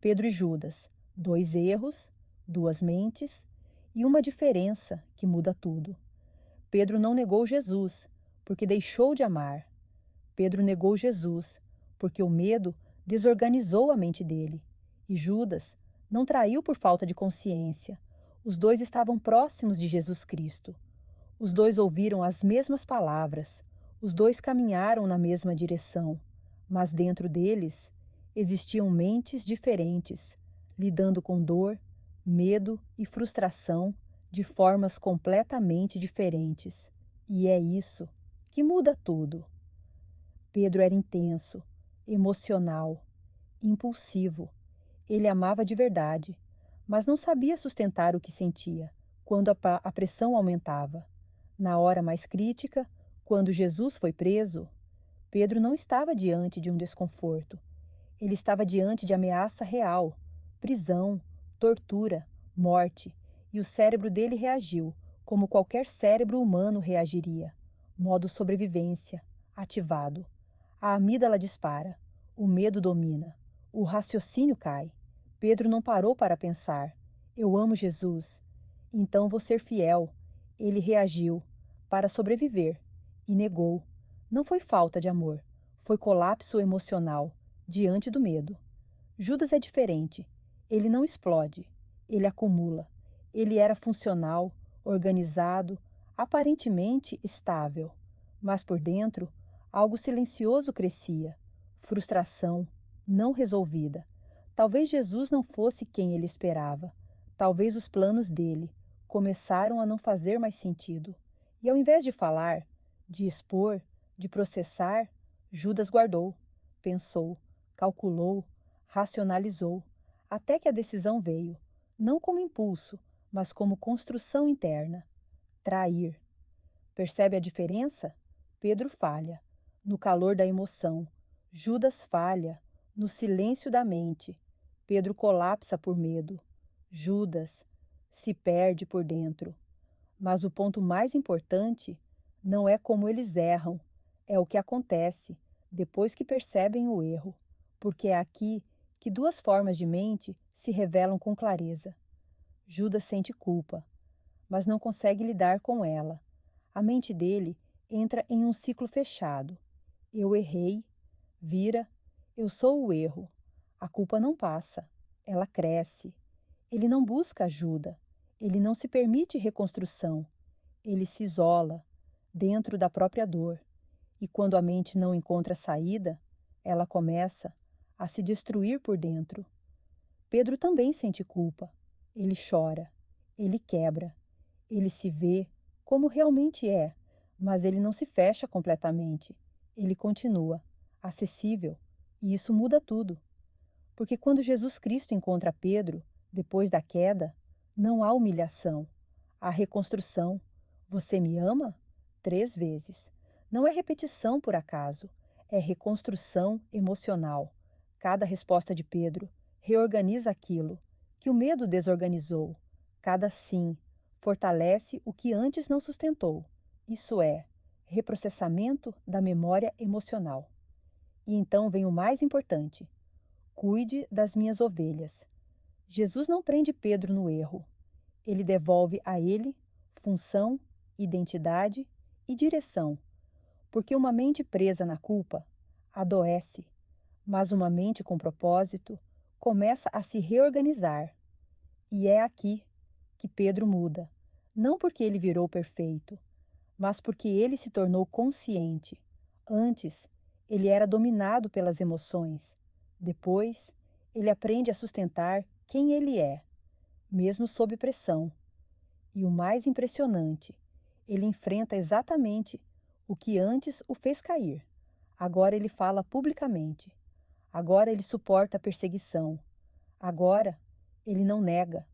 Pedro e Judas, dois erros, duas mentes e uma diferença que muda tudo. Pedro não negou Jesus, porque deixou de amar. Pedro negou Jesus, porque o medo desorganizou a mente dele. E Judas não traiu por falta de consciência. Os dois estavam próximos de Jesus Cristo. Os dois ouviram as mesmas palavras. Os dois caminharam na mesma direção. Mas dentro deles existiam mentes diferentes, lidando com dor, medo e frustração de formas completamente diferentes. E é isso que muda tudo. Pedro era intenso, emocional, impulsivo. Ele amava de verdade, mas não sabia sustentar o que sentia quando a pressão aumentava. Na hora mais crítica, quando Jesus foi preso, Pedro não estava diante de um desconforto. Ele estava diante de ameaça real, prisão, tortura, morte, e o cérebro dele reagiu, como qualquer cérebro humano reagiria. Modo sobrevivência, ativado. A amígdala dispara, o medo domina, o raciocínio cai. Pedro não parou para pensar: eu amo Jesus, então vou ser fiel. Ele reagiu para sobreviver e negou. Não foi falta de amor, foi colapso emocional diante do medo. Judas é diferente. Ele não explode, ele acumula. Ele era funcional, organizado, aparentemente estável, mas por dentro algo silencioso crescia, frustração não resolvida. Talvez Jesus não fosse quem ele esperava. Talvez os planos dele começaram a não fazer mais sentido. E ao invés de falar, de expor, de processar, Judas guardou, pensou, calculou, racionalizou, até que a decisão veio, não como impulso, mas como construção interna. Trair. Percebe a diferença? Pedro falha, no calor da emoção. Judas falha, no silêncio da mente. Pedro colapsa por medo. Judas se perde por dentro. Mas o ponto mais importante não é como eles erram, é o que acontece depois que percebem o erro, porque é aqui que duas formas de mente se revelam com clareza. Judas sente culpa, mas não consegue lidar com ela. A mente dele entra em um ciclo fechado. Eu errei, vira, eu sou o erro. A culpa não passa, ela cresce. Ele não busca ajuda, ele não se permite reconstrução. Ele se isola dentro da própria dor. E quando a mente não encontra saída, ela começa a se destruir por dentro. Pedro também sente culpa. Ele chora, ele quebra, ele se vê como realmente é, mas ele não se fecha completamente. Ele continua, acessível, e isso muda tudo. Porque quando Jesus Cristo encontra Pedro, depois da queda, não há humilhação, há reconstrução. Você me ama? 3 vezes. Não é repetição por acaso, é reconstrução emocional. Cada resposta de Pedro reorganiza aquilo que o medo desorganizou. Cada sim fortalece o que antes não sustentou. Isso é, reprocessamento da memória emocional. E então vem o mais importante: cuide das minhas ovelhas. Jesus não prende Pedro no erro. Ele devolve a ele função, identidade e direção. Porque uma mente presa na culpa adoece, mas uma mente com propósito começa a se reorganizar. E é aqui que Pedro muda, não porque ele virou perfeito, mas porque ele se tornou consciente. Antes, ele era dominado pelas emoções. Depois, ele aprende a sustentar quem ele é, mesmo sob pressão. E o mais impressionante, ele enfrenta exatamente o que antes o fez cair. Agora ele fala publicamente. Agora ele suporta a perseguição. Agora ele não nega.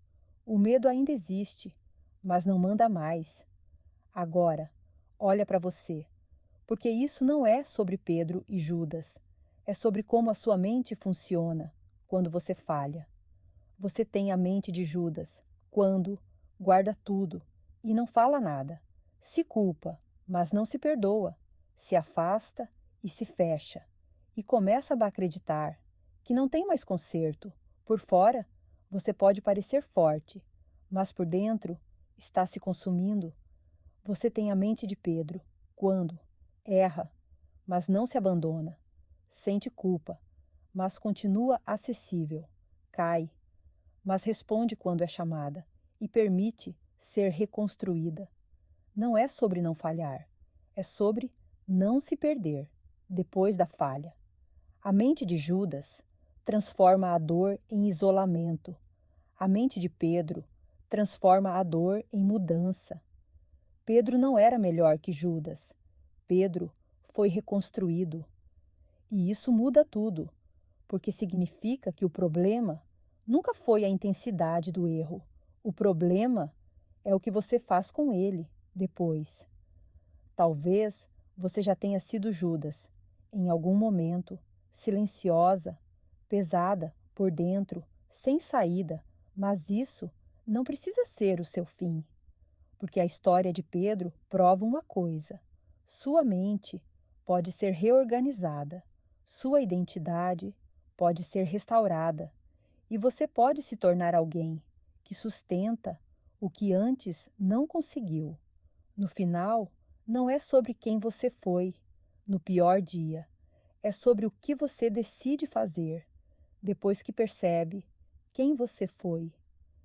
O medo ainda existe, mas não manda mais. Agora, olha para você, porque isso não é sobre Pedro e Judas. É sobre como a sua mente funciona quando você falha. Você tem a mente de Judas, quando guarda tudo e não fala nada. Se culpa, mas não se perdoa. Se afasta e se fecha. E começa a acreditar que não tem mais conserto, Por fora, você pode parecer forte, mas por dentro está se consumindo. Você tem a mente de Pedro, quando erra, mas não se abandona, sente culpa, mas continua acessível, cai, mas responde quando é chamada e permite ser reconstruída. Não é sobre não falhar, é sobre não se perder depois da falha. A mente de Judas transforma a dor em isolamento. A mente de Pedro transforma a dor em mudança. Pedro não era melhor que Judas. Pedro foi reconstruído. E isso muda tudo, porque significa que o problema nunca foi a intensidade do erro. O problema é o que você faz com ele depois. Talvez você já tenha sido Judas, em algum momento, silenciosa, pesada por dentro, sem saída, mas isso não precisa ser o seu fim, porque a história de Pedro prova uma coisa: sua mente pode ser reorganizada, sua identidade pode ser restaurada, e você pode se tornar alguém que sustenta o que antes não conseguiu. No final, não é sobre quem você foi no pior dia, é sobre o que você decide fazer depois que percebe quem você foi.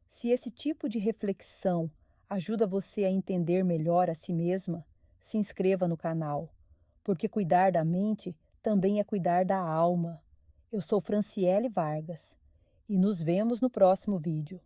Se esse tipo de reflexão ajuda você a entender melhor a si mesma, se inscreva no canal, porque cuidar da mente também é cuidar da alma. Eu sou Franciele Vargas e nos vemos no próximo vídeo.